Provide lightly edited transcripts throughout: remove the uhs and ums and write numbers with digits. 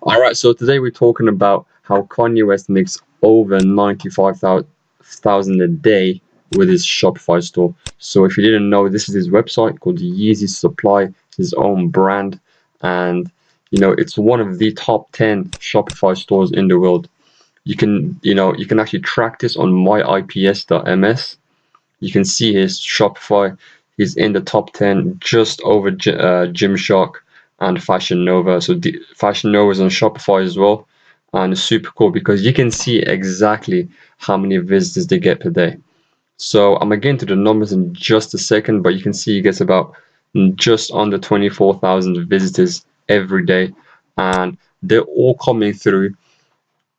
All right, so today we're talking about how Kanye West makes over 95,000 a day with his Shopify store. So if you didn't know, this is his website called Yeezy Supply, his own brand, and it's one of the top 10 Shopify stores in the world. You can actually track this on myips.ms. You can see his Shopify. He's in the top 10, just over Gymshark and Fashion Nova. So Fashion Nova is on Shopify as well. And it's super cool because you can see exactly how many visitors they get per day. So I'm going to get into the numbers in just a second, but you can see he gets about just under 24,000 visitors every day. And they're all coming through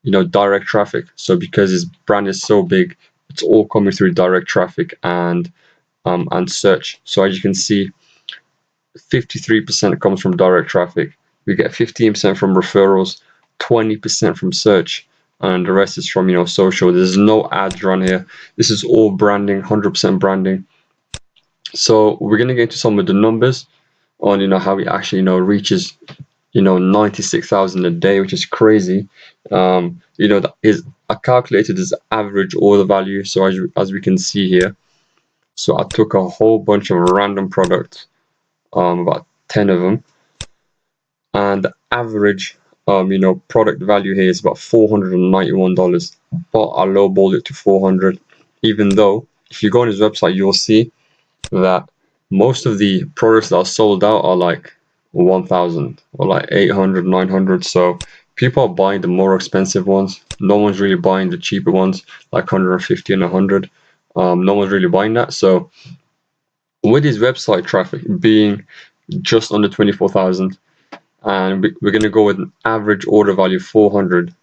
direct traffic. So because his brand is so big, it's all coming through direct traffic and search. So as you can see, 53% comes from direct traffic. We get 15% from referrals, 20% from search, and the rest is from social. There's no ads run here. This is all branding, 100% branding. So we're gonna get into some of the numbers on how he actually reaches 96,000 a day, which is crazy. That is, I calculated his average order value. So as we can see here, so I took a whole bunch of random products, about 10 of them, and the average product value here is about $491, but I lowballed it to 400. Even though if you go on his website, you'll see that most of the products that are sold out are like 1,000 or like 800, 900. So people are buying the more expensive ones. No one's really buying the cheaper ones like 150 and 100. No one's really buying that. So with his website traffic being just under 24,000, and we're going to go with an average order value 400,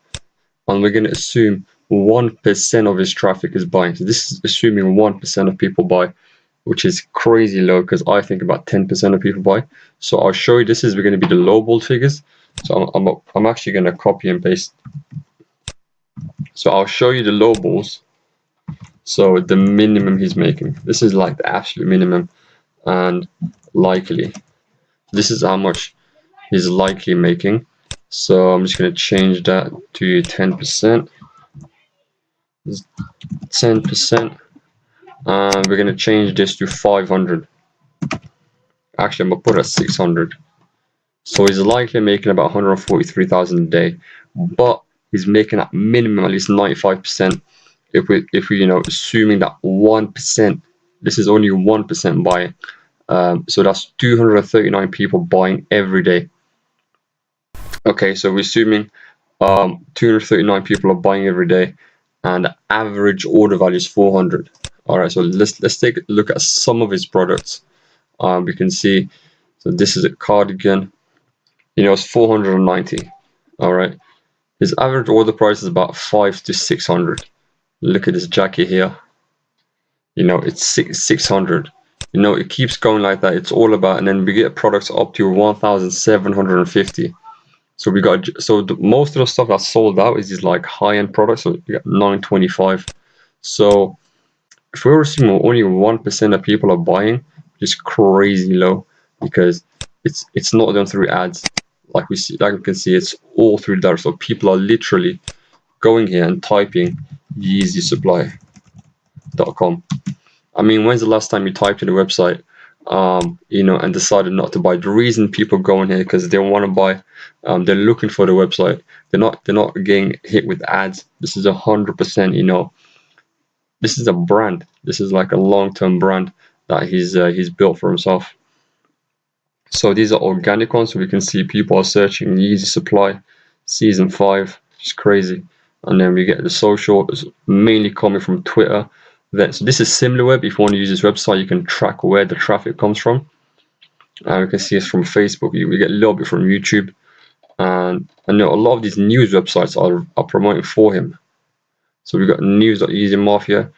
and we're going to assume 1% of his traffic is buying. So this is assuming 1% of people buy, which is crazy low because I think about 10% of people buy. So I'll show you, this is going to be the lowball figures. So I'm actually going to copy and paste. So I'll show you the lowballs. So the minimum he's making. This is like the absolute minimum and likely. This is how much he's likely making. So I'm just going to change that to 10%. 10%. And we're going to change this to 500. Actually, I'm going to put it at 600. So he's likely making about 143,000 a day, but he's making at minimum at least 95%. If we assuming that 1%, this is only 1% buying. So that's 239 people buying every day. Okay, so we're assuming 239 people are buying every day, and the average order value is 400. All right, so let's take a look at some of his products. We can see, so this is a cardigan. It's 490. All right, his average order price is about 500 to 600. Look at this jacket here. It's 600. It keeps going like that. It's all about, and then we get products up to 1,750. So most of the stuff that's sold out is these like high-end products. So we got 925. So if we're assuming only 1% of people are buying, which is crazy low, because it's not done through ads. Like we can see, it's all through there. So people are literally going here and typing yeezysupply.com. I mean, when's the last time you typed in a website, and decided not to buy? The reason people go in here because they want to buy. They're looking for the website. They're not getting hit with ads. This is 100%. This is a brand. This is like a long-term brand that he's built for himself. So these are organic ones. So we can see people are searching Yeezy Supply Season 5. It's crazy. And then we get the social. It's mainly coming from Twitter. So this is SimilarWeb. If you want to use this website, you can track where the traffic comes from. We can see it's from Facebook. We get a little bit from YouTube. And I know a lot of these news websites are promoting for him. So we got news.easy mafia,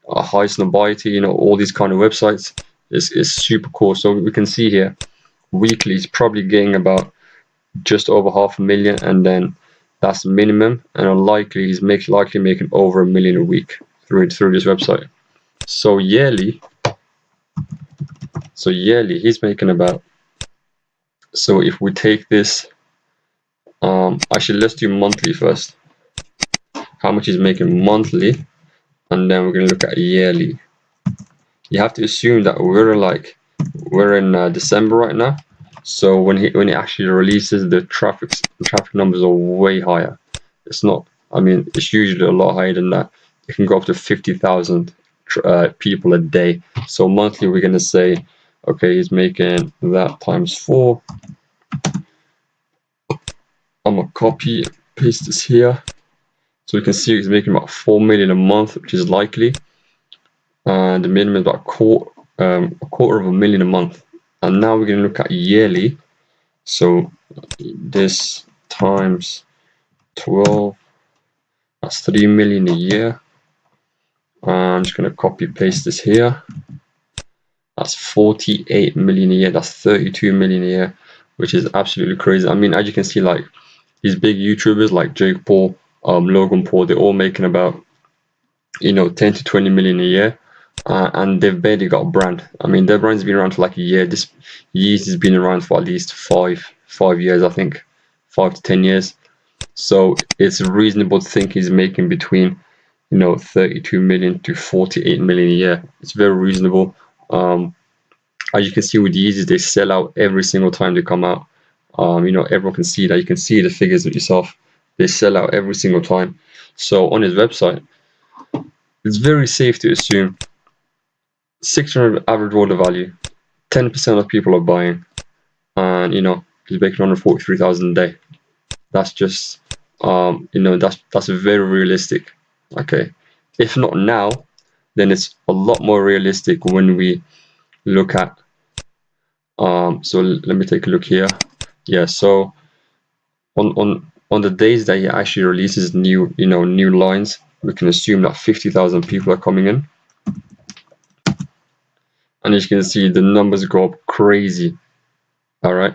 high snobiety, all these kind of websites is super cool. So we can see here weekly he's probably getting about just over 500,000, and then that's minimum, and unlikely he's likely making over $1 million a week through this website. So yearly he's making about, so if we take this Actually, let's do monthly first. How much he's making monthly, and then we're gonna look at yearly. You have to assume that we're in December right now, so when he actually releases, the traffic numbers are way higher. It's not. I mean, it's usually a lot higher than that. It can go up to 50,000 people a day. So monthly, we're gonna say, okay, he's making that times 4. I'm gonna copy paste this here, so we can see he's making about 4 million a month, which is likely, and the minimum is about a quarter of a million a month. And now we're gonna look at yearly. So this times 12, that's 3 million a year. I'm just gonna copy paste this here. That's 48 million a year. That's 32 million a year, which is absolutely crazy. I mean, as you can see, like these big YouTubers like Jake Paul, Logan Paul, they're all making about 10 to 20 million a year, and they've barely got a brand. I mean, their brand's been around for like a year. This Yeezy has been around for at least five years, I think, 5 to 10 years. So it's reasonable to think he's making between 32 million to 48 million a year. It's very reasonable. As you can see with the Yeezys, they sell out every single time they come out. Everyone can see that. You can see the figures yourself. They sell out every single time. So on his website, it's very safe to assume 600 average order value, 10% of people are buying, and he's making 143,000 a day. That's just that's very realistic. Okay, if not now, then it's a lot more realistic when we look at so let me take a look here. Yeah, so on the days that he actually releases new lines, we can assume that 50,000 people are coming in, and as you can see, the numbers go up crazy. All right,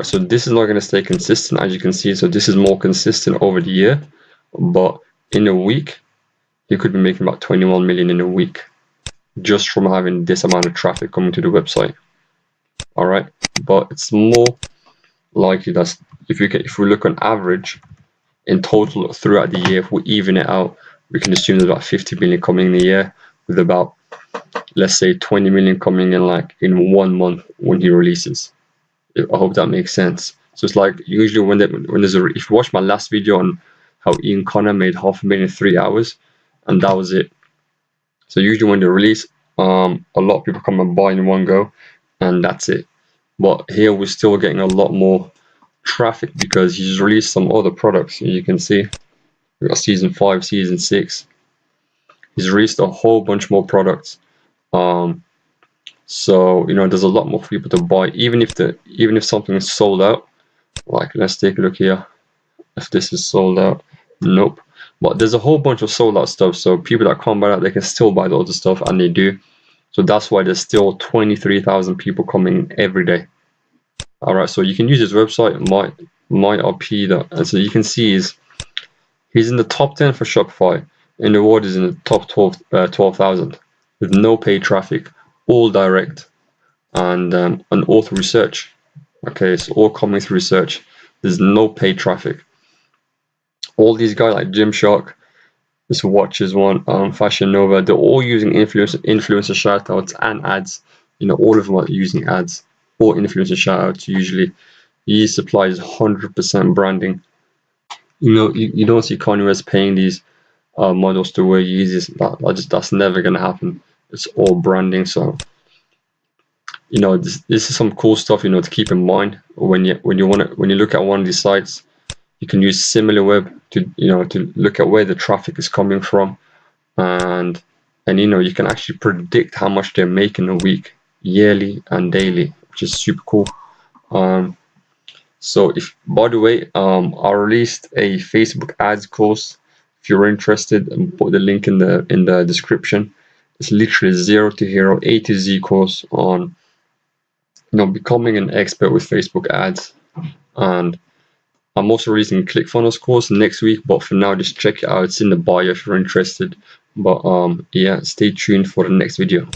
so this is not going to stay consistent, as you can see. So this is more consistent over the year, but in a week you could be making about 21 million in a week just from having this amount of traffic coming to the website. All right, but it's more likely that if we look on average in total throughout the year, if we even it out, we can assume there's about 50 million coming in a year, with about, let's say, 20 million coming in like in 1 month when he releases. I hope that makes sense. So it's like usually when there's if you watch my last video on how Ian Connor made 500,000 in 3 hours, and that was it. So usually when they release, a lot of people come and buy in one go, and that's it. But here we're still getting a lot more traffic because he's released some other products. You can see we got season 5, season 6. He's released a whole bunch more products. So there's a lot more for people to buy, even if something is sold out. Like, let's take a look here. If this is sold out, nope. But there's a whole bunch of sold out stuff. So people that can't buy that, they can still buy the other stuff, and they do. So that's why there's still 23,000 people coming every day. All right, so you can use his website, myRP. And so you can see he's in the top 10 for Shopify, and the award is in the top 12,000 with no paid traffic, all direct, and all through search. Okay, it's all coming through search. There's no paid traffic. All these guys like Gymshark, this Watches one, Fashion Nova, they're all using influencer shoutouts and ads. All of them are using ads or influencer shoutouts. Usually, he supplies 100% branding. You don't see Kanye West paying these models to wear Yeezys. That's never gonna happen. It's all branding. So this is some cool stuff to keep in mind when you look at one of these sites. You can use SimilarWeb to look at where the traffic is coming from, and you can actually predict how much they're making a week, yearly and daily, which is super cool. So by the way, I released a Facebook ads course. If you're interested, and put the link in the description. It's literally 0 to hero, A to Z course on becoming an expert with Facebook ads. And I'm also releasing a ClickFunnels course next week, but for now, just check it out. It's in the bio if you're interested. But yeah, stay tuned for the next video.